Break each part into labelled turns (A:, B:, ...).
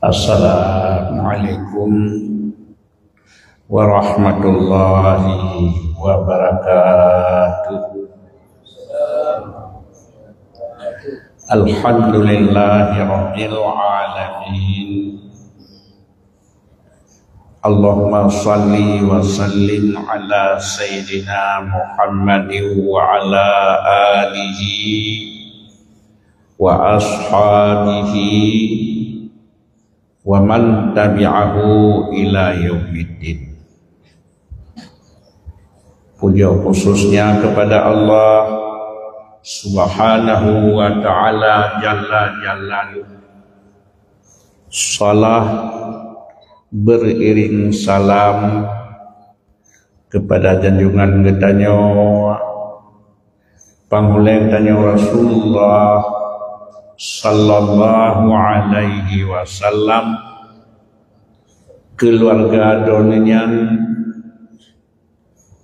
A: Assalamualaikum warahmatullahi wabarakatuh. Alhamdulillahi rabbil alamin. Allahumma salli wa sallim ala sayyidina Muhammadin wa ala alihi wa ashabihi wa man tabi'ahu ila yaumiddin. Puja khususnya kepada Allah Subhanahu wa ta'ala jalla jalaluh. Salah beriring salam kepada junjungan gedanyo panghuleng danyo Rasulullah sallallahu alaihi wasallam, keluarga donenyan,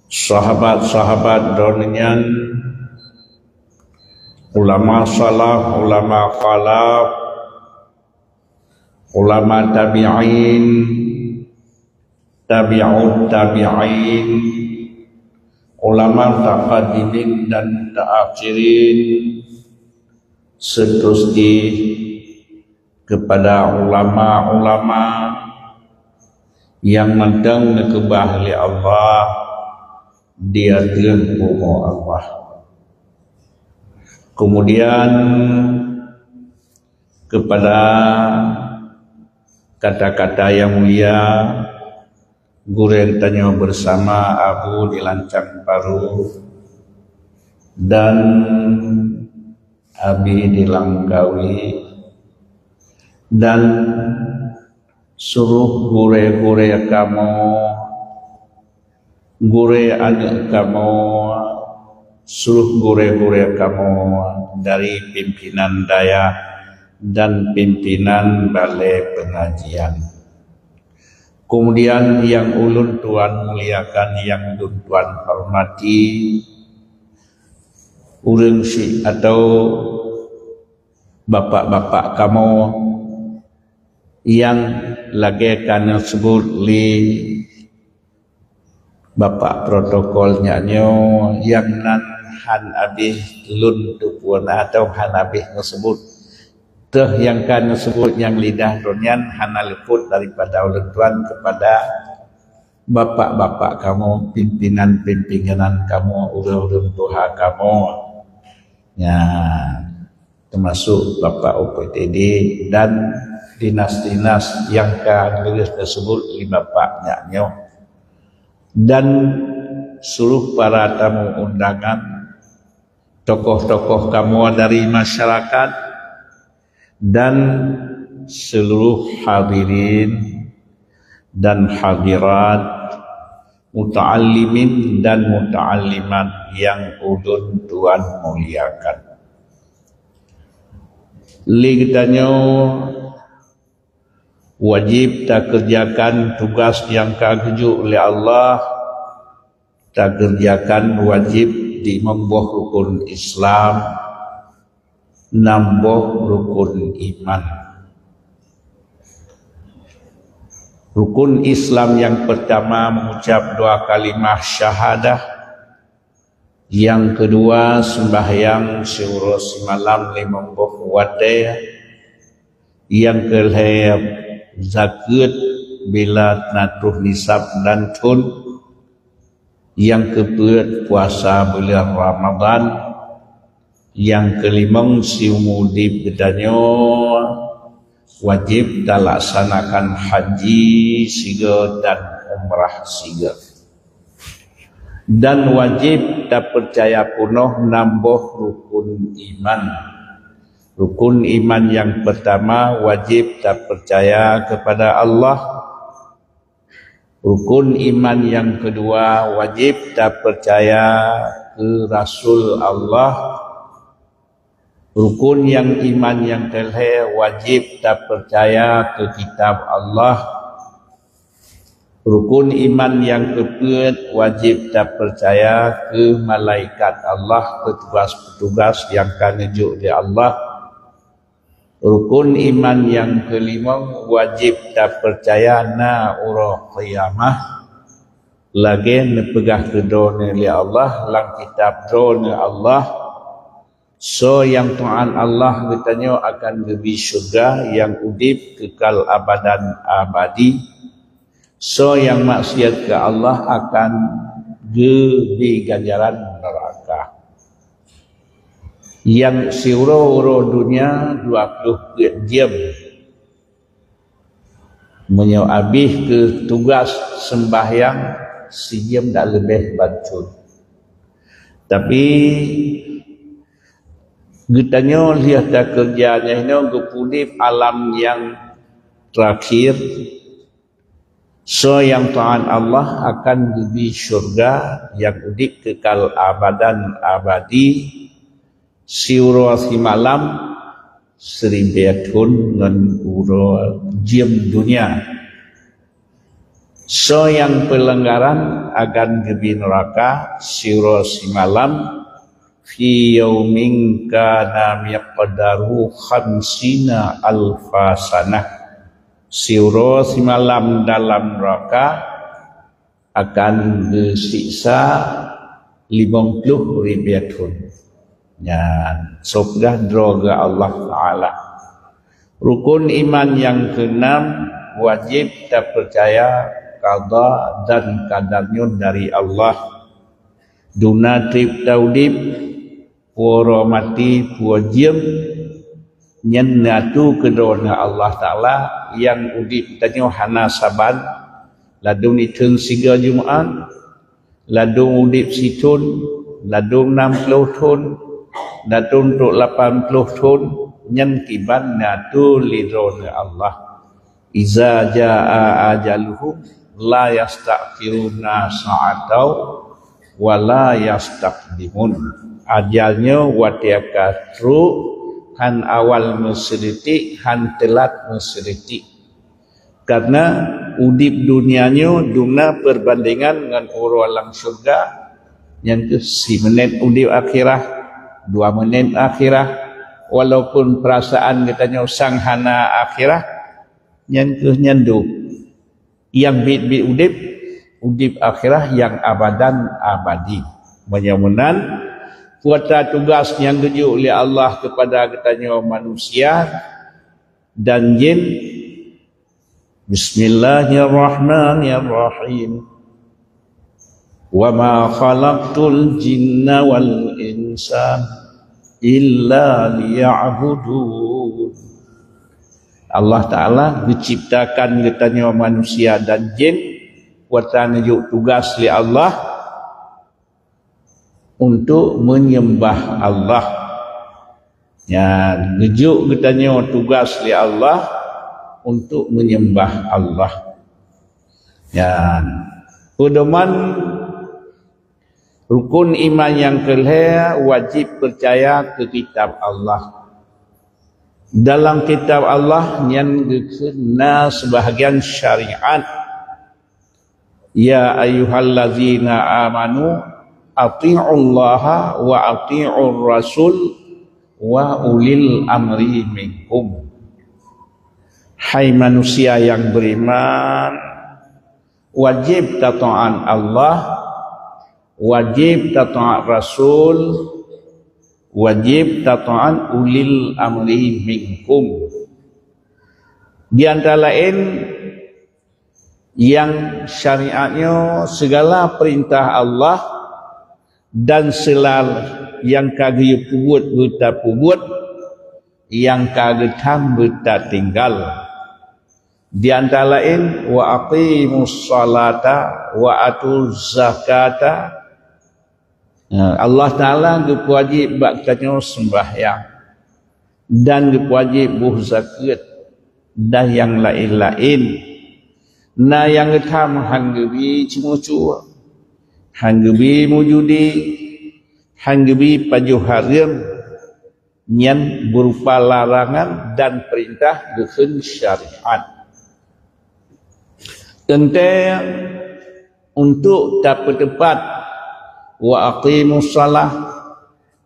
A: sahabat-sahabat donenyan, ulama salaf, ulama khalaf, ulama tabi'in, tabi'ut tabi'in, ulama taqadimin dan ta'akhirin, seterusnya kepada ulama-ulama yang mendang nekebah oleh Allah dia dalam umur Allah. Kemudian kepada kata-kata yang mulia guru yang tanya bersama Abu di Lancang Paru dan Abi di Langkawi dan suruh gure-gure kamu, gure anak kamu, suruh gure-gure kamu dari pimpinan daya dan pimpinan balai pengajian. Kemudian yang ulun tuan muliakan, yang ulun tuan hormati, urang si atau bapak-bapak kamu yang lagi kena sebut li bapak protokolnya nyo yang nan han abih lun tupuan atau han abih ngesebut teh yang kena sebut yang lidah donyan hana luput daripada ulun tuan kepada bapak-bapak kamu, pimpinan-pimpinan kamu, urang-urang tuha kamu, ya, termasuk Bapak UPTD dan dinas-dinas yang nulis tersebut lima bapaknya nyo, dan seluruh para tamu undangan, tokoh-tokoh kamu dari masyarakat dan seluruh hadirin dan hadirat, muta'allimin dan muta'allimat yang ulun tuan muliakan. Ligdanyo wajib tak kerjakan tugas yang kageju oleh Allah, tak kerjakan wajib di membuah rukun Islam, nambah rukun iman. Rukun Islam yang pertama mengucap dua kalimah syahadah, yang kedua sembahyang syukur semalam 50 waktu, yang kelima zakat bila natuh nisab dan tun, yang keempat puasa bulan Ramadan, yang kelima siumudi bedanyo wajib dilaksanakan haji siga dan umrah siga, dan wajib tak percaya penuh nambah rukun iman. Rukun iman yang pertama wajib tak percaya kepada Allah. Rukun iman yang kedua wajib tak percaya ke Rasul Allah. Rukun yang iman yang kelima wajib tak percaya ke kitab Allah. Rukun iman yang keempat wajib tak percaya ke malaikat Allah, petugas-petugas yang akan nunjuk di Allah. Rukun iman yang kelima, wajib tak percaya na urah qiyamah lagi nepegah kedone li Allah lang kitab drone Allah. So yang Tuhan Allah bertanya akan lebih syurga yang udip kekal abadan abadi. So yang maksiat ke Allah akan lebih ganjaran neraka. Yang siuro-uro dunia 20 jam menyo habis ke tugas sembahyang sejam tak lebih bancun. Tapi getanya lihat dah kerjanya ini gepulip alam yang terakhir. So yang Tuhan Allah akan lebih syurga yang udik kekal abadan abadi. Siuro si malam 1000 tahun dengan uro jam dunia. So yang pelanggaran akan lebih neraka siuro si malam fi yaumin kana miqdaru 50 alfa sanah. Siuro si malam dalam neraka akan disiksa 50,000 tahun. Ya, surga droga Allah Ta'ala. Rukun iman yang keenam, wajib tak percaya qada dan qadarnya dari Allah. Duna trip taudib pura mati puajim nyenatu kedona Allah Ta'ala yang udip tanya hana saban ladung iteng 3 Jumaat ladung udip situn ladung 60 tahun ladung untuk 80 tahun nyen kiban natu lidrona Allah. Iza jaa ajaluhum la yastaqiruna sa'atau wa la yastaqdimun. Ajalnya watiaka tru han awal mesriti han telat mesriti. Karena udip dunianya duna perbandingan dengan orang surga yang ke 10 menit udip akhirah 2 menit akhirah, walaupun perasaan katanya sanghana akhirah yang ke nyandu yang bit-bit udip akhirah yang abadan abadi. Menyamunan kuasa tugas yang gejuk oleh Allah kepada katanya manusia dan jin. Bismillahirrahmanirrahim. Wa ma khalaqtul jinna wal insa illa liya'budun. Allah Ta'ala menciptakan katanya manusia dan jin kuatan juk tugas li Allah untuk menyembah Allah. Ya, gejuk katanya tugas li Allah untuk menyembah Allah. Ya, pedoman rukun iman yang kelima, wajib percaya ke kitab Allah. Dalam kitab Allah yang kena sebahagian syariat. Ya ayyuhallazina amanu ati'ullaha wa ati'ur rasul wa ulil amri minkum. Hai manusia yang beriman, wajib taat Allah, wajib taat Rasul, wajib taat ulil amri minkum. Di antara lain yang syariatnya segala perintah Allah dan selal yang kagak buat berta buat, yang kagak tam berta tinggal. Di antara lain wa aqimus salata wa atuz zakata. Allah Ta'ala wajib bakatnya sembahyang dan wajib buh zakat dan yang lain-lain. Na yang ketam hanggebi cimucu, hanggebi mujudi, hanggebi pajuh harim yang berupa larangan dan perintah dengan syariat. Tentang untuk dapat tepat wa aqimus salah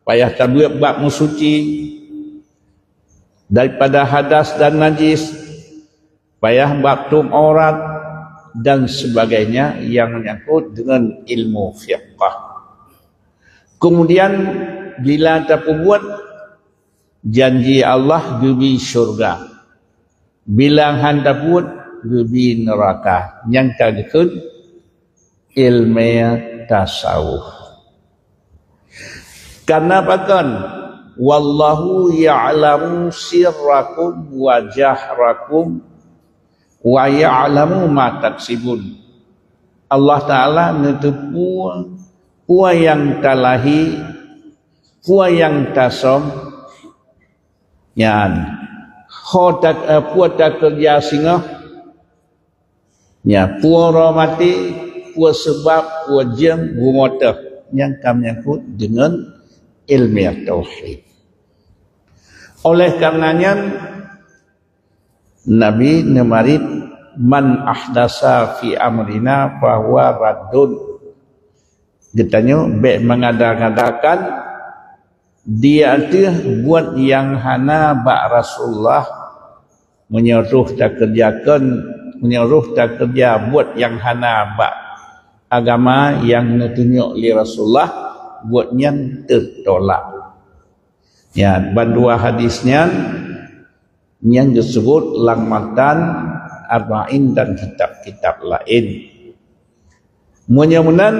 A: payah tabiat bab musuci daripada hadas dan najis, payah baktum aurat dan sebagainya yang menyangkut dengan ilmu fiqh. Kemudian bila tak buat janji Allah gebi syurga, bila hendak buat gebi neraka, yang kagakun ilmu tasawuf. Karena bahkan wallahu ya'lamu sirrakum wa jahrakum wa ya'lamu ma taksibun. Allah Ta'ala ngetepu puan yang talahi, puan yang tasom yan puan tak kerja singa ya puan mati, puan sebab, puan jem gumotah yang kami nyangkut dengan ilmiah tauhid. Oleh karenanya Nabi nemarit man ahdasa fi amrina fahuwa raddun. Ditanya baik mengadakan dia itu buat yang hana bak Rasulullah menyuruh tak kerja buat yang hana bak agama yang ditunjuk oleh Rasulullah, buatnya tertolak. Ya, bandua hadisnya yang disebut Langmatan, Arba'in dan kitab-kitab lain. Mudah-mudahan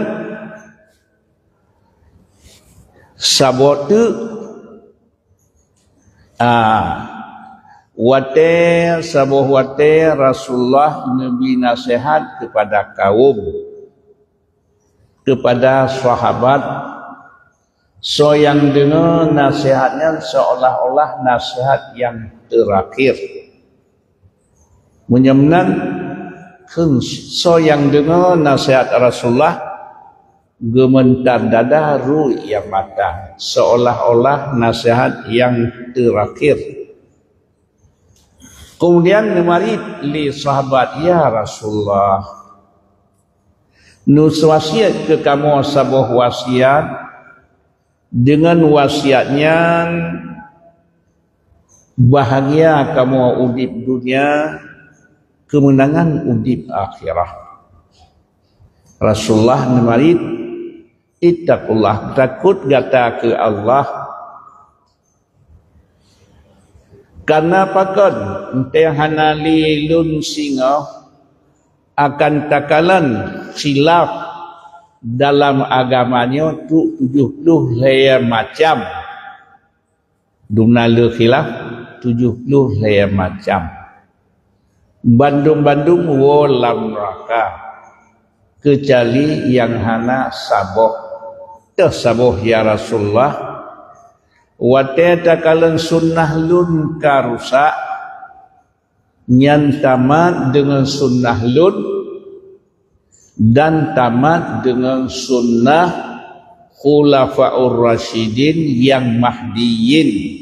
A: sabot tu wate Rasulullah Nabi nasihat kepada kaum, kepada sahabat. So yang dengar nasihatnya seolah-olah nasihat yang terakhir. Mudah-mudahan so yang dengar nasihat Rasulullah gementar dada ruh yang matang, seolah-olah nasihat yang terakhir. Kemudian mari li sahabat, ya Rasulullah, nus wasiat ke kamu sebuah wasiat, dengan wasiatnya bahagia kamu udip dunia, kemenangan udip akhirah. Rasulullah mari ittaqullah, takut gata ke Allah. Karena pakon ente hanali lun singa akan takalan silap dalam agamanya tu 70 layer macam. Dumna le khilaf 70 layer macam. Bandung-bandung wolam neraka kecuali yang hana saboh. Saboh ya Rasulullah, wate takalan sunnah lun karusak nyan tamat dengan sunnah lun dan tamat dengan sunnah khulafaur rasyidin yang mahdiyin.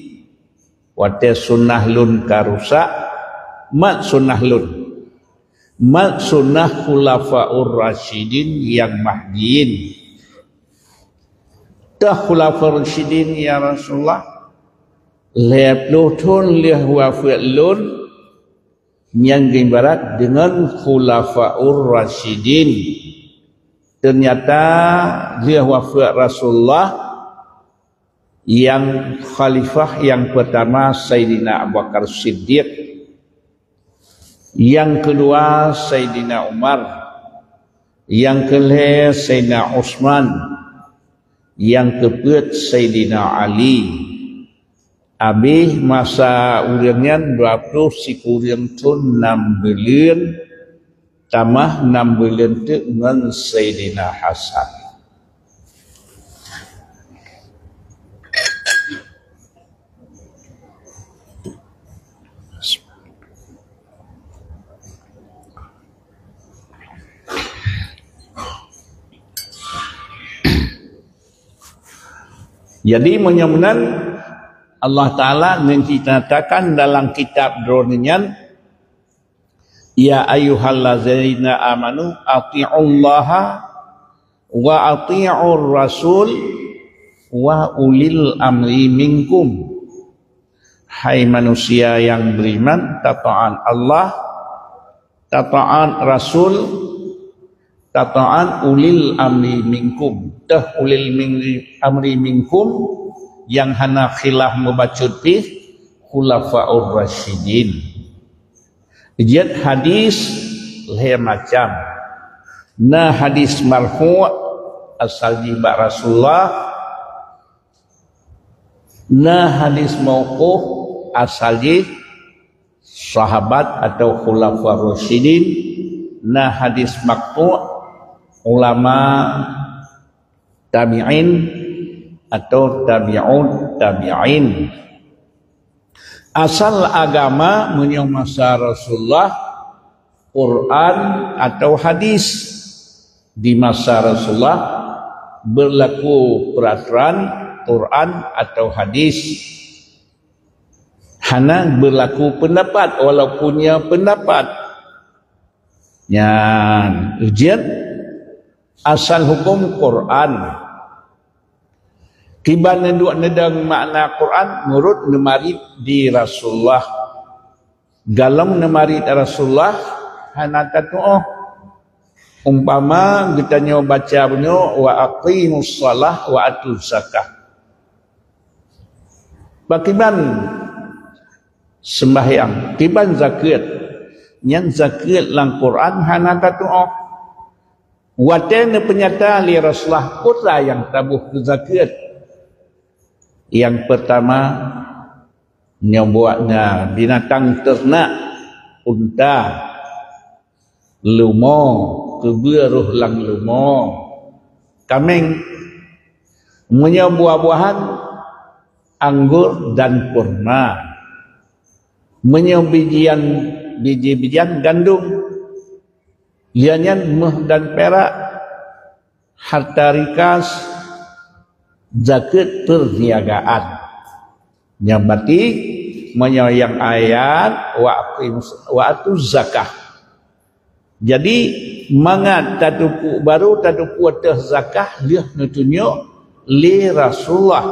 A: Wate sunnah lun karusak mat sunnah lun, mat sunnah khulafaur rasyidin yang mahdiyin. Dah khulafaur rasyidin ya Rasulullah, lep lutun leh wafat lun yang ibarat dengan khulafaur rasyidin. Ternyata dia wafat Rasulullah yang khalifah yang pertama Sayyidina Abu Bakar Siddiq, yang kedua Sayyidina Umar, yang kelima Sayyidina Utsman, yang keempat Sayyidina Ali. Habis masa urangnya 20 sikurang tu 6 bulan, tambah 6 bulan tu dengan Sayyidina Hasan. Jadi menyebutkan Allah Ta'ala menceritakan dalam kitab dronian, ya ayyuhallazina amanu ati'ullaha wa ati'ur rasul wa ulil amri minkum. hai manusia yang beriman, tata'an Allah, tata'an Rasul, tata'an ulil amri minkum. Ulil amri minkum yang hana khilaf membacut pih khulafa'ur rasyidin. Jad hadis lain macam. Na hadis marfu' asal jibat Rasulullah, na hadis mauquf asal ji sahabat atau khulafa'ur rasyidin, na hadis maqtu' ulama tabi'in atau tabi'un tabi'in. Asal agama menyang masa Rasulullah, Quran atau hadis. Di masa Rasulullah berlaku peraturan Quran atau hadis. Hana berlaku pendapat walaupun punya pendapat. Yang ujian asal hukum Quran. Kiban nenduk nedang makna Quran nurut nemarit di Rasulullah. Galam nemarit Rasulullah hana kata umpama kita nyo baca bunyo wa aqimus shalah wa atuz zakah. Bakiban sembahyang, kiban zakat. Yang zakat lang Quran hana kata watan penyata li Rasulullah putra yang tabuh zakat. Yang pertama nyobuatnya binatang ternak, unta, lumo, keberuh lang lumo, kameng, punya buah-buahan, anggur dan kurma, punya biji-bijian gandum, liannya meh dan perak, harta rikas, zakat perniagaan. Yang berarti menyayang ayat wa atuz zakah. Jadi mangat tadupu baru tadupu atas zakah dia tunjuk li Rasulullah.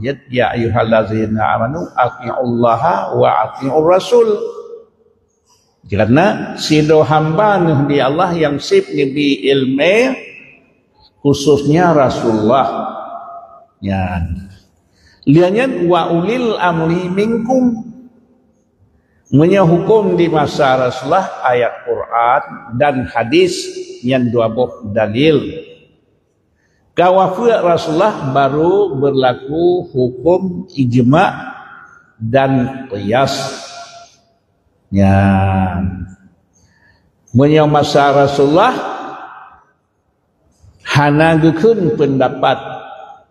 A: Ya ayyuhallazina amanu atiullaha wa atiur rasul. Karena sido hamba di Allah yang sip nabi ilmu khususnya Rasulullah. Ya. Liannya wa ulil amri minkum. Menyahukum di masa Rasulullah ayat Quran dan hadis yang dua buah dalil. Kawafu Rasulullah baru berlaku hukum ijma' dan qiyas. Ya. Menyang masa Rasulullah hana gekun pendapat.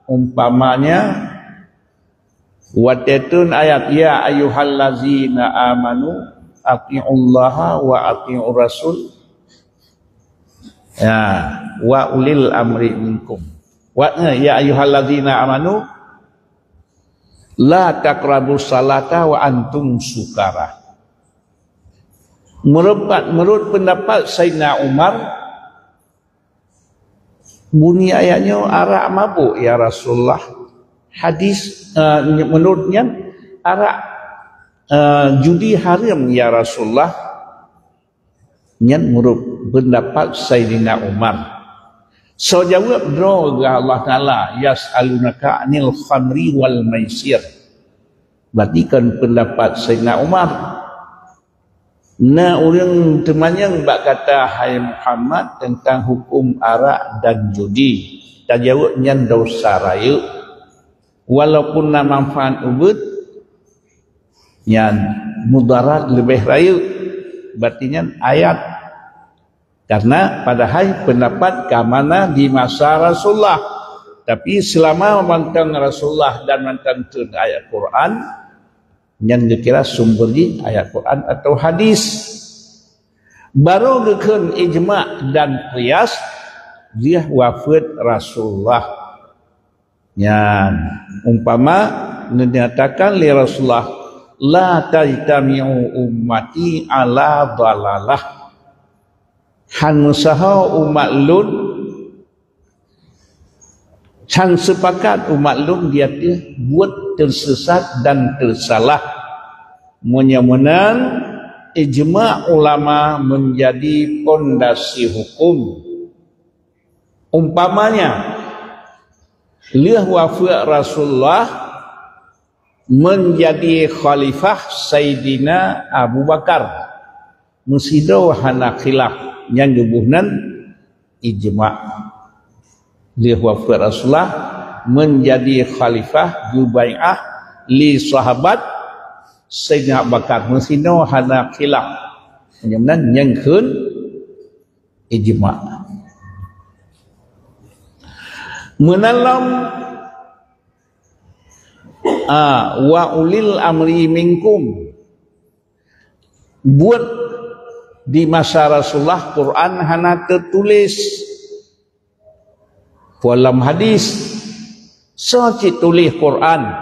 A: Umpamanya watetun ayat ya ayyuhallazina amanu atiullaha wa atiur rasul ya wa ulil amri minkum wa ya ayyuhallazina amanu la taqrabus salata wa antum sukara. Menurut pendapat Sayyidina Umar, bunyi ayatnya arak mabuk ya Rasulullah. Hadis menurutnya arak judi haram ya Rasulullah. Yang menurut pendapat Sayyidina Umar. So jawab doa Allah Ta'ala yas'alunaka anil khamri wal maisir. Berarti kan pendapat Sayyidina Umar. Nah orang temannya bak kata hai Muhammad tentang hukum arak dan judi. Tajawabnya dosa raya. Walaupun nama manfaat ubud yang mudarat lebih raya. Berartinya ayat. Karena padahal pendapat kamana di masa Rasulullah. Tapi selama mantang Rasulullah dan mantang ayat Quran yang dikira sumber di ayat Quran atau hadis. Baru gekun ijma' dan qiyas dia wafat Rasulullah. Yang umpama dinyatakan li Rasulullah la tajtami'u ummati ala dalalah. Han usaha umat lun can sepakat umat lun dia buat tersesat dan tersalah. Menyemenan ijma' ulama menjadi pondasi hukum. Umpamanya liah wafat Rasulullah menjadi khalifah Sayyidina Abu Bakar, musido hana khilaf yang gebuhnan ijma'. Liah wafat Rasulullah menjadi khalifah jubai'ah li sahabat Sayyidina Abu Bakar, musido hana khilaf yang nyengkeun ijma'. Menalam wa ulil amri minkum, buat di masa Rasulullah Quran hana tertulis dalam hadis, soci tulis Quran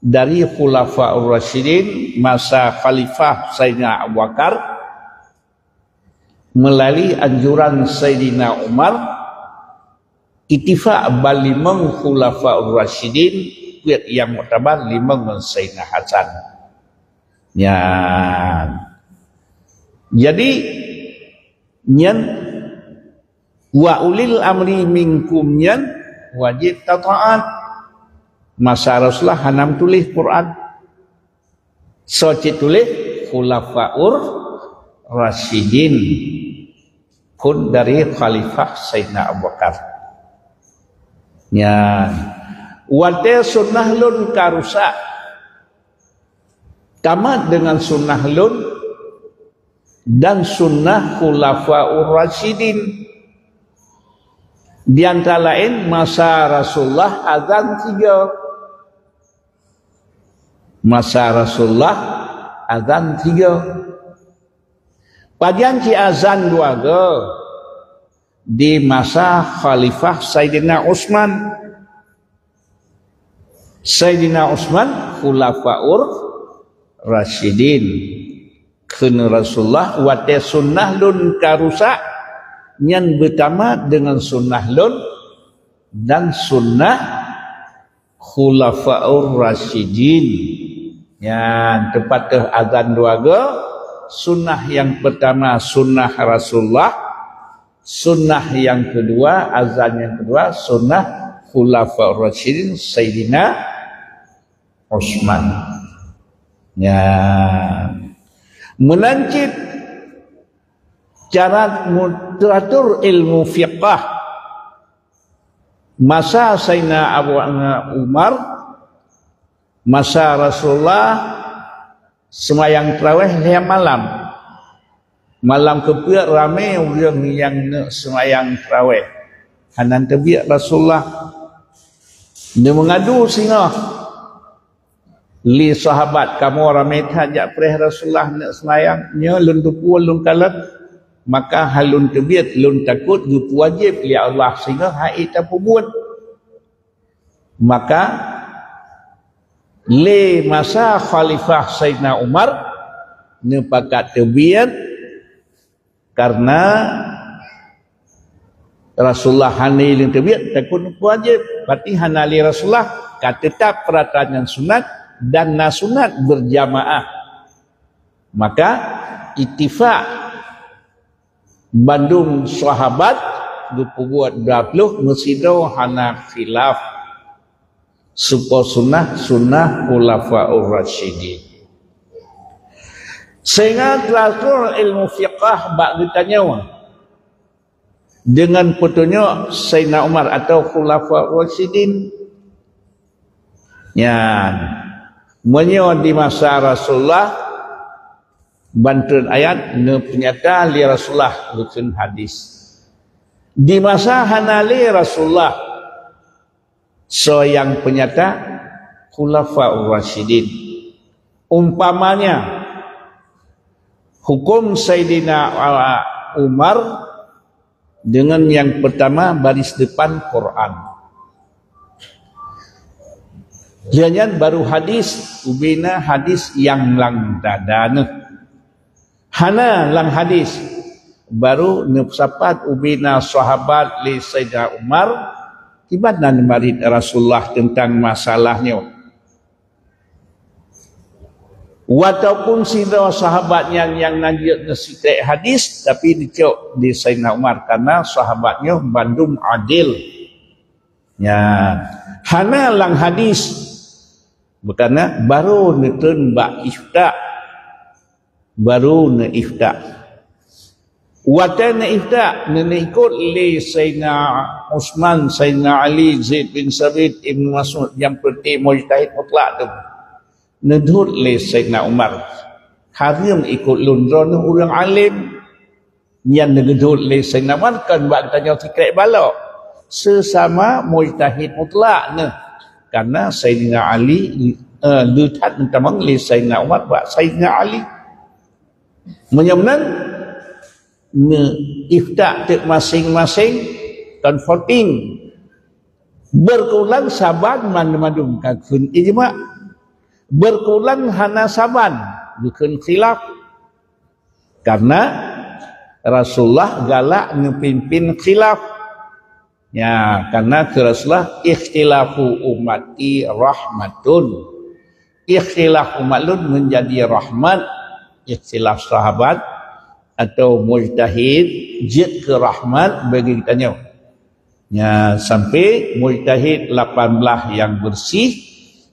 A: dari Khulafaur Rasyidin masa Khalifah Sayyidina Abu Bakar melalui anjuran Sayyidina Umar, ittifaq bal limang Khulafaur Rasyidin kuat yang muktabar limang Sayyidina Hasan. Ya. Jadi nyan wa ulil amri minkum nyan wajib taat. Masa Rasulullah hanam tulis Quran. Soci tulis Khulafaur Rasyidin kun dari Khalifah Sayyidina Abu Bakar. Ya, wate sunnah lun karusak tamat dengan sunnah lun dan sunnah Khulafaur Rasyidin. Di antara lain masa Rasulullah azan 3. Masa Rasulullah azan 3. Padian ci azan 2 di masa Khalifah Sayyidina Utsman. Sayyidina Utsman Khulafaur Rasyidin. Kena Rasulullah wate sunnah lun karusak yang bertama dengan sunnah lun dan sunnah Khulafaur Rasyidin. Yang tepat azan 2 sunnah yang pertama sunnah Rasulullah, sunnah yang kedua, azan yang kedua, sunnah Khulafaur Rasyidin Sayyidina Utsman. Ya. Menancip cara teratur ilmu fiqah masa Sayyidina Abu Umar, masa Rasulullah semayang tarawih lihat malam. Malam kepiak ramai orang yang nak semayang tarawih. Hanan terbiak Rasulullah. Dia mengadu singa. Li sahabat kamu ramai tajak perih Rasulullah nak semayang. Nya lun tupu lun kalat. Maka halun terbiak lun takut gupu wajib li Allah singa hai tak buat. Maka li masa Khalifah Sayyidina Umar ne pakat terbiak karena Rasulullah hanil yang terbiak takut wajib. Berarti hanali Rasulullah tetap peraturan yang sunat dan nasunat berjamaah. Maka ittifaq bandung sahabat buat 20 musido hana khilaf supo sunnah Khulafaur Rasyidin. Sehingga teratur ilmu fiqah bak ditanya dengan petunjuk Sayyidina Umar atau Khulafaur Rasyidin. Ya, menyo di masa Rasulullah bantuan ayat ne penyata li Rasulullah rukun hadis. Di masa hanali Rasulullah so yang penyata Khulafaur Rasyidin. Umpamanya hukum Sayyidina Umar dengan yang pertama baris depan Quran. Jangan baru hadis ubina hadis yang lang dadana. Hana lang hadis baru nufsapat ubina sahabat li Sayyidina Umar tiba-tiba marid Rasulullah tentang masalahnya. Walaupun sira sahabat yang najib nasihat hadis, tapi dicok di Sayyidina Umar karena sahabatnya bandung adil. Ya, hana lang hadis berkana baru netun ba ifta, baru ne ifta. Watan ifta ne ikut li Sayyidina Utsman, Sayyidina Ali, Zaid bin Sabit, Ibn Mas'ud yang penting mujtahid mutlak tu. Nedhut le Sayyidina Umar. Harim ikut lundron orang alim yang nedhut le Sayyidina Umar kan buat tanya sikret balok. Sesama mujtahid mutlak ne. Karena Sayyidina Ali lutat mentamang le Sayyidina Umar buat Sayyidina Ali. Menyamnan ne ifta tek masing-masing conforting berkulang saban mandum kakun ijma' berkulang hana saban bukan khilaf karena Rasulullah galak ngepimpin khilaf ya karena Rasulullah ikhtilafu ummati rahmatun, ikhtilaf umatun menjadi rahmat, ikhtilaf sahabat atau mujtahid jid ke rahmat bagi kitanya ya sampai mujtahid 18 yang bersih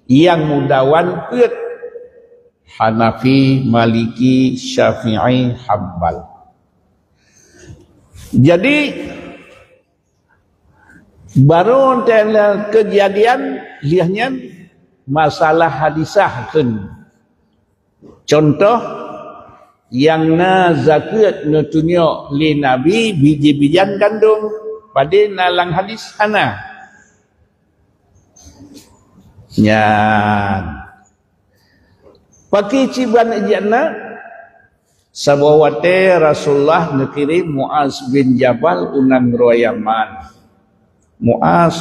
A: yang mudawan kuat Hanafi, Maliki, Syafi'i, Hambal. Jadi baru kejadian lihatnya masalah hadisah kan. Contoh yang na zakat na tunjuk li Nabi biji-bijian gandum pada nalang hadis hana. Ya. Pakai ciban ijana sabawate Rasulullah ngirim Muaz bin Jabal unang Yaman. Muaz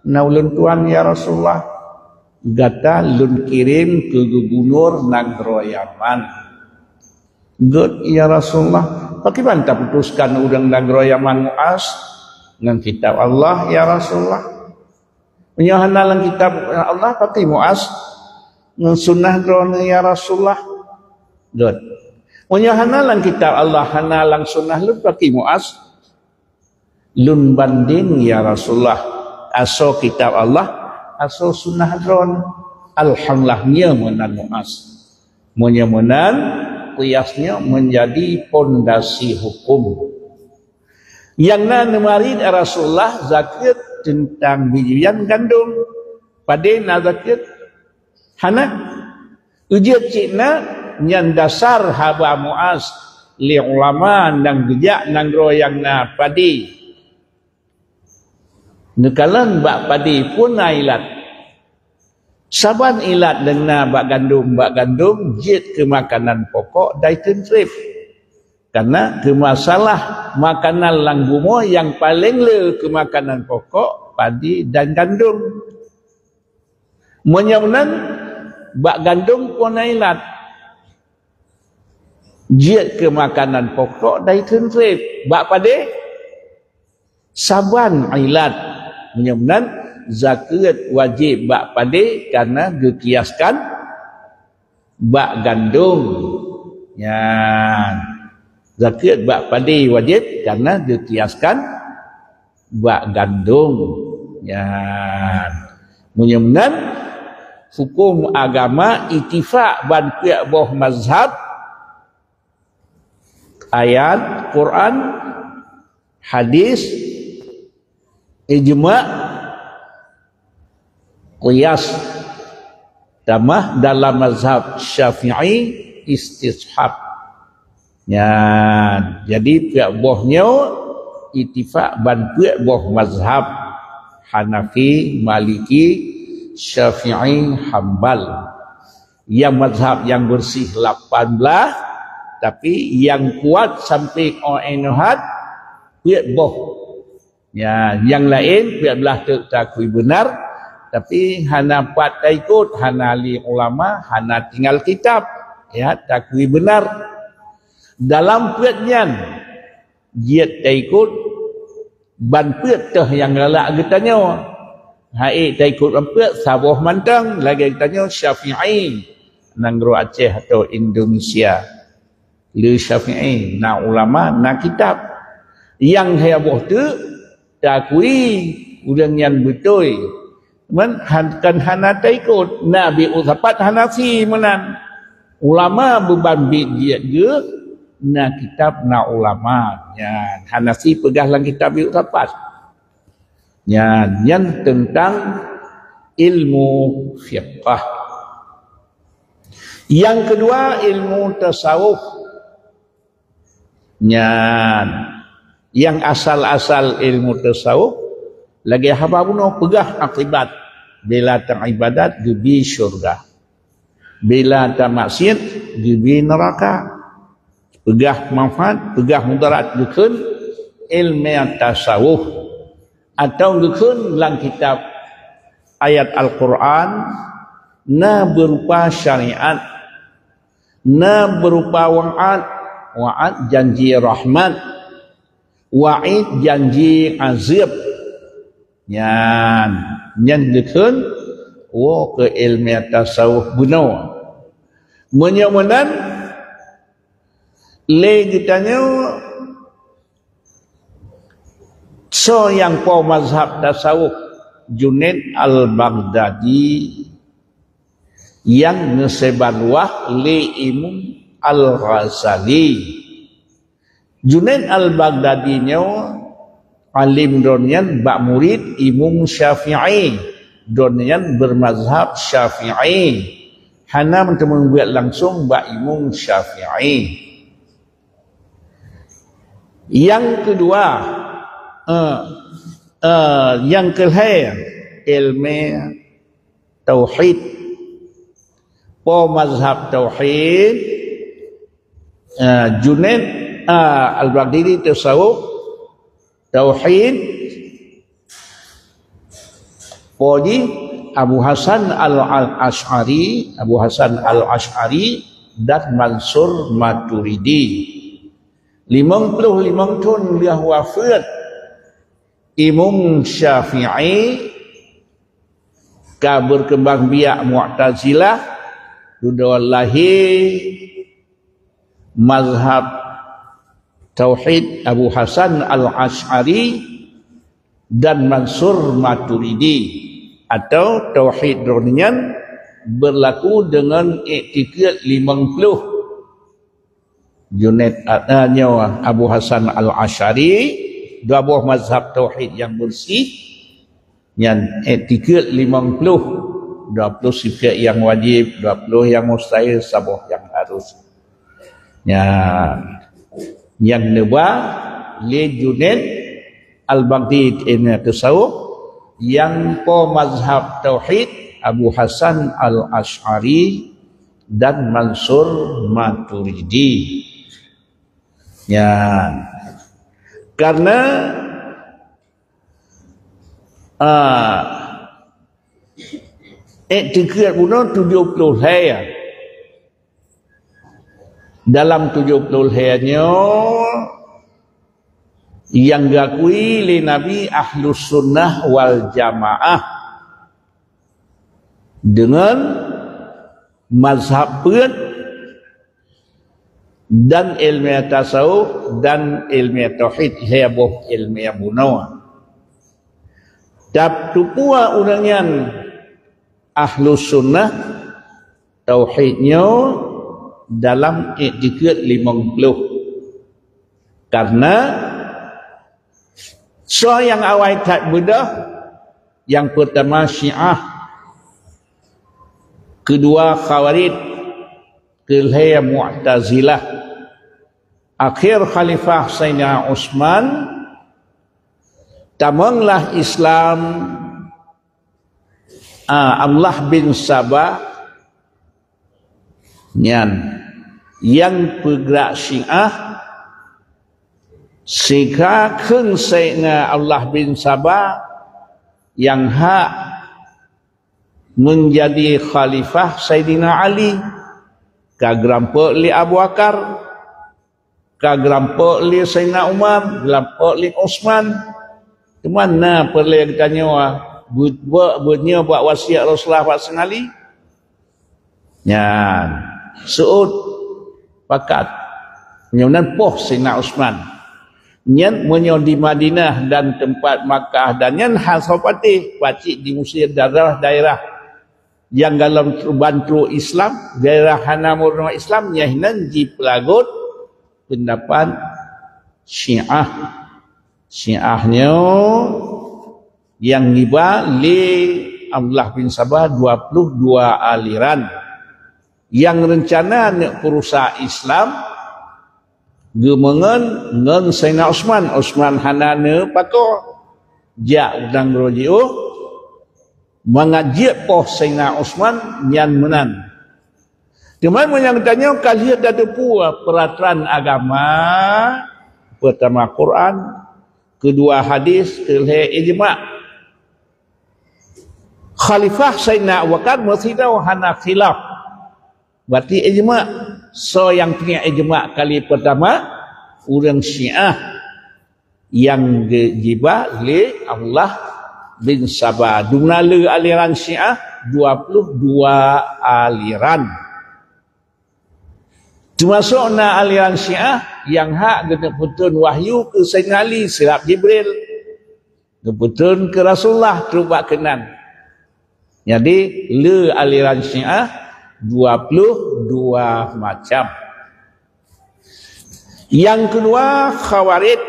A: naulun tuan ya Rasulullah gata lun kirim ke gubernur nagro Yaman. Good ya Rasulullah. Bagaimana tak putuskan udang nagro Yaman Muaz dengan kitab Allah ya Rasulullah. Menyahanalan kitab Allah pakai Muaz sunnah drone ya Rasulullah. Good. Menyahanalan kitab Allah hanalang sunnah lu pakai Muaz. Lun banding ya Rasulullah. Aso kitab Allah, aso sunnah drone. Alhamdulillahnya menan Muaz. Menyamunan qiyasnya menjadi pondasi hukum. Yang na marid Rasulullah zakat tentang bijian gandum pada nazakat hana ujiat cina yang dasar haba Muaz li ulama nang gejak nang royang na padi nekalan bak padi pun ilat saban ilat dengan bak gandum jit ke makanan pokok dietary trip karena ke masalah makanan langgumo yang paling le ke makanan pokok padi dan gandum. Menyamunan bak gandum pun ilat. Jid ke makanan pokok dietary trip. Bak padi saban ilat. Menyamunan zakat wajib bak padi karena dikiaskan bak gandum. Ya. Zakat bak padi wajib karena dikiaskan bak gandum. Ya. Menyemnan hukum agama ittifaq ban pihak boh mazhab ayat Quran hadis ijma' qiyas tamah dalam mazhab Syafi'i istishab. Ya, jadi pihak bohnya ittifaq ban pihak boh mazhab Hanafi, Maliki, Syafi'i, Hambal. Yang mazhab yang bersih 18 tapi yang kuat sampai Oenohat pihak boh. Ya, yang lain pihak belah takwi benar tapi hana pat ikut, hana li ulama, hana tinggal kitab. Ya, takwi benar. Dalam puatnya jiat ikut ban puat teh yang galak getanya hai ikut ban puat sabuh mantang lagi getanya Syafi'i Negeri Aceh atau Indonesia. Li Syafi'i, na ulama, na kitab. Yang heboh tu takui udang yang betul. Men kan hana ikut Nabi usapat Hanafi menan. Ulama beban dia ge na kitab na ulama. Ya, Hanafi pegang lang kitab usapat. Ya, yang tentang ilmu fiqh. Yang kedua ilmu tasawuf. Yang asal-asal ilmu tasawuf lagi haba bunuh pegah akibat bila tang ibadat gebi syurga, bila tang maksiat gebi neraka. Pegah manfaat, pegah mudarat gekeun ilmu tasawuf atau gekeun lang kitab ayat Al-Quran na berupa syariat, na berupa wa'ad janji rahmat, wa'id janji azab. Yang dikun ke ilmu tasawuf bunuh menyamanan le ditanya so yang po mazhab tasawuf Junaid al-Baghdadi yang ngesebarwah le Imam Al-Ghazali. Junaid al-Baghdadi nya alim donian bak murid Imam Syafi'i, donian bermazhab Syafi'i. Hana mentemu buat langsung bak Imam Syafi'i. Yang kedua, yang kelima ilmu tauhid. Po mazhab tauhid Junaid al-Baghdadi tasawuf tauhid. Podi Abu Hasan al-Ash'ari, Abu Hasan al-Ash'ari dan Mansur Maturidi. 55 tahun dia wafat. Imam Syafi'i ka berkembang biak Mu'tazilah, sudah lahir mazhab tauhid Abu Hasan al-Ash'ari dan Mansur Maturidi atau tauhid ronian berlaku dengan i'tikad 50. Junaid Abu Hasan al-Ash'ari dua buah mazhab tauhid yang bersih, yang i'tikad 50. 20 sifat yang wajib, 20 yang mustahil, 10 yang harus. Yang kedua li Junaid al-Baghdadi ini tasawuf, yang po mazhab tauhid Abu Hasan al-Ash'ari dan Mansur Maturidi. Karena i'tikad bunuh 70 hari. Dalam 70 harinya yang gakui li Nabi Ahlus Sunnah wal Jamaah dengan mazhab pun dan ilmu tasawuf dan ilmu tauhid heboh ilmu bunuh. Tapi pua urangan Ahlus Sunnah tauhidnya dalam i'tikad 50. Karena so yang awal tak bedah, yang pertama Syiah, kedua Khawarij, ketiga Mu'tazilah, akhir Khalifah Sayyidina Utsman, tamanglah Islam Abdullah bin Sabah yang bergerak Syiah sehingga keng Sayyidina Abdullah bin Sabah yang hak menjadi khalifah Sayyidina Ali, kagrampak li Abu Bakar, kagrampak li Sayyidina Umar, kagrampak li Utsman. Kemana perlu yang tanya buat wasiat Rasulullah Pak Sengali? Nyan Suud pakat menyonan poh Sayyidina Osman nyan menyo di Madinah dan tempat Makkah dan nyan hasopati pacik di Mesir daerah yang dalam bantu Islam daerah Hanamur Islam nyahinan di pelagut pendapat Syiahnya yang niba li Abdullah bin Sabah 22 aliran yang rencana nak perusahaan Islam gemengen ngen Sayyidina Osman hanane pako ja udang rojiu mengajak poh Sayyidina Osman yang menan. Cuma yang tanya kalian ada pula peraturan agama pertama Quran, kedua hadis, ketiga ijma'. Khalifah Sayyidina Abu Bakar mesti tahu hana khilaf. Berarti ijma'. So yang punya ijma' kali pertama orang Syiah yang dijibah oleh Allah bin Sabah. Dunala aliran Syiah 22 aliran. Termasuk na aliran Syiah yang hak kena wahyu ke Sayyidina Ali serap Jibril. Keputun ke Rasulullah terubak kenan. Jadi le aliran Syiah 22 macam. Yang kedua Khawarij.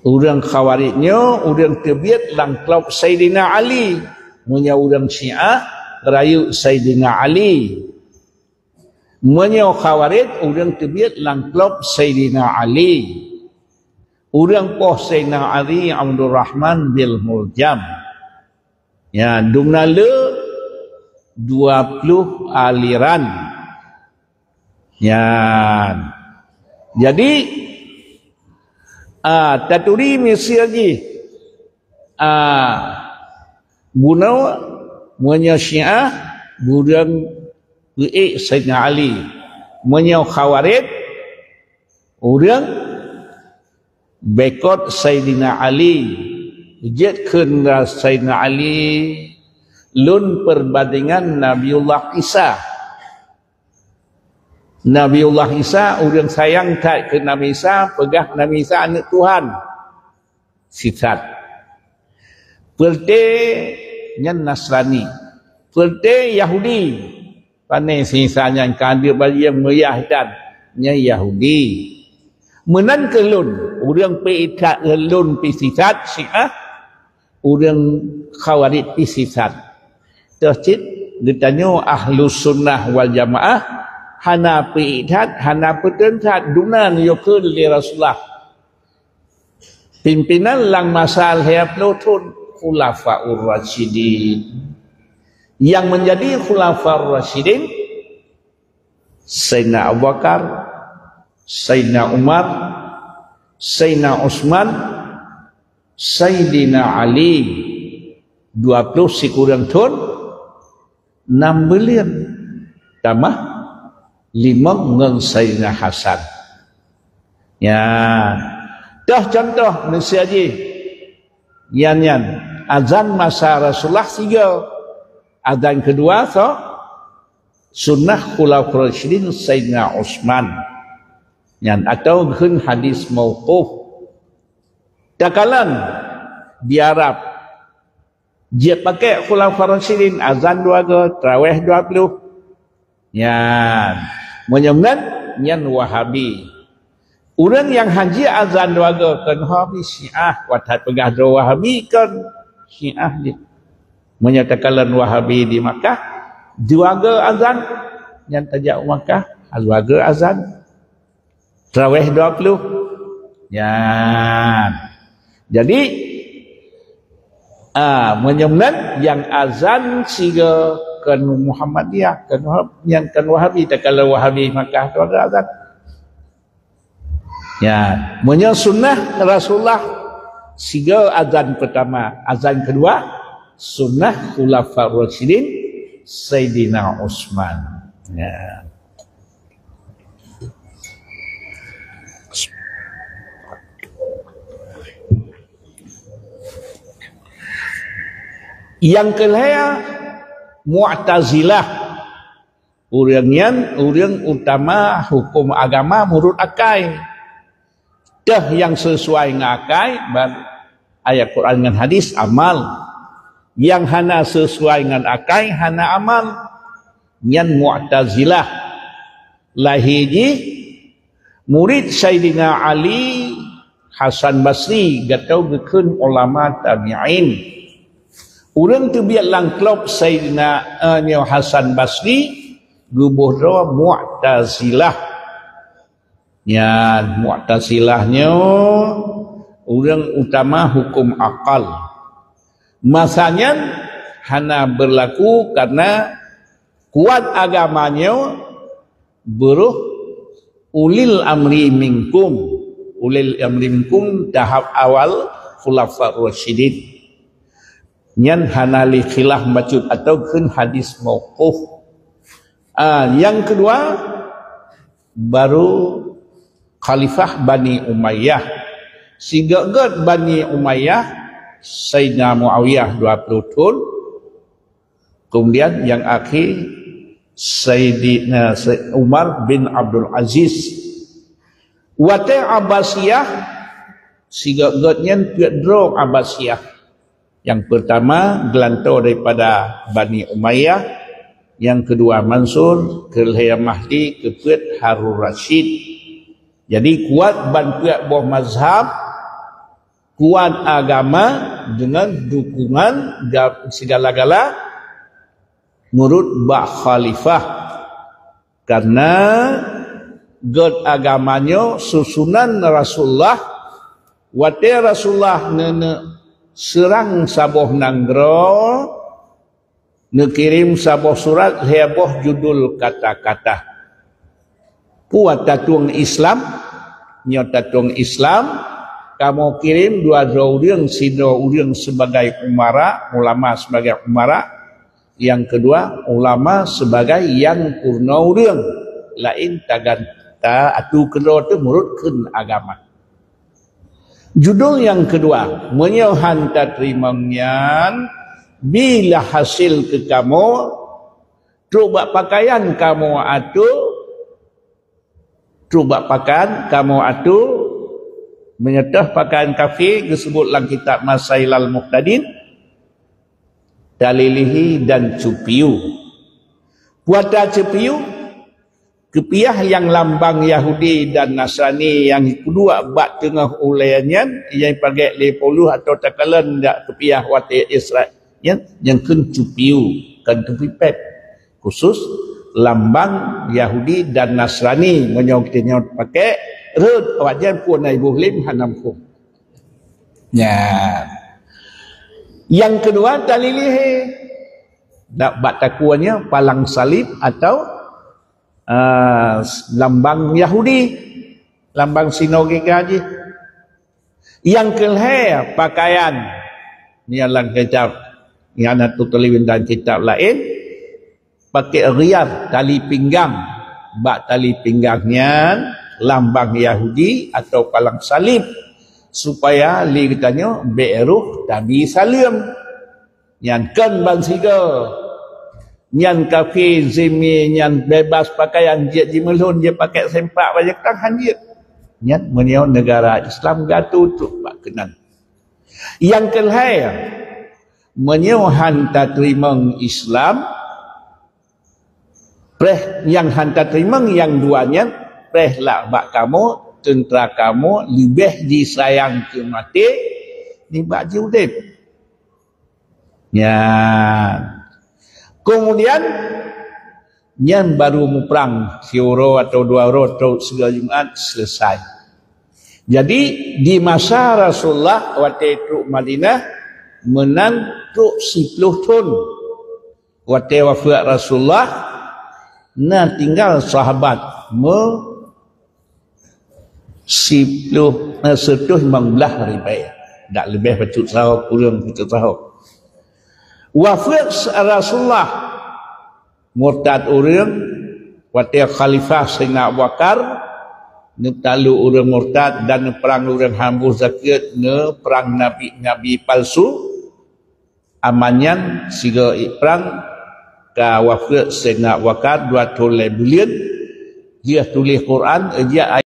A: Orang Khawarijnya orang terbiat lang klub Sayyidina Ali. Munya orang Syiah rayu Sayyidina Ali. Munya Khawarij orang terbiat lang klub Sayyidina Ali. Orang poh Sayyidina Ali Abdul Rahman bil Muljam. Ya dumnala 20 aliran. Ya. Jadi taturi misi lagi. Guna munya Syiah burang Sayyidina Ali. Munya Khawarij orang bekot Sayyidina Ali. Jetkan Sayyidina Ali lun perbandingan Nabiullah Isa. Nabiullah Isa orang sayang kat ke Nabi Isa, pegah Nabi Isa anak Tuhan. Sifat. Pelte nyan Nasrani. Pelte Yahudi. Panai sisanya kadir bagi yang meriah dan nya Yahudi. Menan ke lun, orang peikat lun pisisat Syiah, orang Khawarij pisisat. Tercit ditanya Ahlus Sunnah wal Jamaah hana peikat hana petentat dunan yukul li Rasulullah. Pimpinan lang masal hayaplutun Khulafaur Rasyidin. Yang menjadi Khulafaur Rasyidin Sayyidina Abu Bakar, Sayyidina Umar, Sayyidina Osman, Sayyidina Ali. 20 si kurang ton 6 bilion. Tambah 5 ngen Sayyidina Hasan. Ya. Dah contoh Malaysia je. Yan azan masa Rasulullah 3. Azan kedua so sunnah Khulafaur Rasyidin Sayyidina Osman. Yan atau gen hadis mauquf. Takalan di Arab dia pakai Khulafaur Rasyidin azan 2 ke tarawih 20. Yan menyemen yan Wahabi. Orang yang haji azan 2 ke kan Wahabi Syiah watat pegah do Wahabi kan Syiah dia. Menyatakan Wahabi di Makkah 2 ke azan yang tajak Makkah 2 ke azan tarawih 20. Yan. Jadi menyemen yang azan siga kan Muhammadiyah kan yang kan Wahabi tak kalau Wahabi Makkah tu ada azan. Ya, menye sunnah Rasulullah siga azan pertama, azan kedua sunnah Khulafaur Rasyidin Sayyidina Osman. Ya. Yang kelaya Mu'tazilah. Orang utama hukum agama menurut akai. Dah yang sesuai dengan akai, ayat Quran dengan hadis, amal. Yang hana sesuai dengan akai, hana amal. Yang Mu'tazilah. Lahiji, murid Sayyidina Ali Hasan Basri, gatau gekun ulama tabi'in. Orang tu biar langklop Sayyidina Hasan Basri, gubernur Mu'tazilah. Ya, Mu'tazilahnya orang utama hukum akal. Masanya hana berlaku karena kuat agamanya beruh ulil amri minkum. Ulil amri minkum tahap awal khulafa rasyidin. Nyan hana li khilaf maksud atau kun hadis mauquf. Yang kedua baru Khalifah Bani Umayyah. Sigagat Bani Umayyah Sayyidina Muawiyah 20 tahun. Kemudian yang akhir Sayyidina Umar bin Abdul Aziz. Wate Abbasiyah sigagatnya Pedro Abbasiyah. Yang pertama gelantau daripada Bani Umayyah. Yang kedua Mansur, Kelhaya Mahdi, kepet Harun Rashid. Jadi kuat bantuan buah mazhab, kuat agama dengan dukungan segala-gala menurut Bak Khalifah. Karena god agamanya susunan Rasulullah, wate Rasulullah serang saboh nanggro, nekirim saboh surat heboh judul kata-kata. Puat tatung Islam, nyot tatung Islam, kamu kirim dua orang, sino orang sebagai umara, ulama sebagai umara, yang kedua ulama sebagai yang purna orang, lain tagantah atu kedua tu menurutkan agama. Judul yang kedua, menyohan tatrimangyan. Bila hasil ke kamu, coba pakaian kamu atu, menyetah pakaian kafir disebut dalam kitab Masailal Muhtadin, dalilihi dan cupiu. Puata cupiu, kepiah yang lambang Yahudi dan Nasrani yang kedua bak tengah ulayanya, yang pakai lepoluh atau takalan dak kepiah wate Israel. Yang kencupiu kan tupipet khusus lambang Yahudi dan Nasrani menyok kita pakai rud wajan pun ibu lim hanamku. Ya. Yang kedua dalilih dak batakuannya palang salib atau lambang Yahudi, lambang sinagoga haji. Yang kelih pakaian ni alang kecap yang ada tulisan dan kitab lain, pakai riyad tali pinggang, bak tali pinggangnya lambang Yahudi atau palang salib, supaya li katanya be'ruh tabi salim yang kan bansiga yang kafir zimi yang bebas pakaian dia jimelun dia pakai sempak banyak tangan dia yang menio negara Islam gatu tu bak kenal. Yang kelihaya menyohan tatrimang Islam preh yang hantar terimang yang duanya preh lah bak kamu tentera kamu lebih disayang ke mati ni bak judip ya. Kemudian yang baru muprang siuro atau dua ro atau segala Jumat selesai. Jadi di masa Rasulullah waktu itu Madinah menang truk 10 tahun. Waktu wafat Rasulullah nah tinggal sahabat 15 ribai. Tak lebih betul sahur, kurang betul sahur. Wafat Rasulullah murtad orang, waktu Khalifah Sayyidina Abu Bakar, netalu orang murtad dan perang orang hambur zakat, perang nabi palsu, amanyan siga perang ka wafat sengak wakat dua toleh bilion dia tulis Quran dia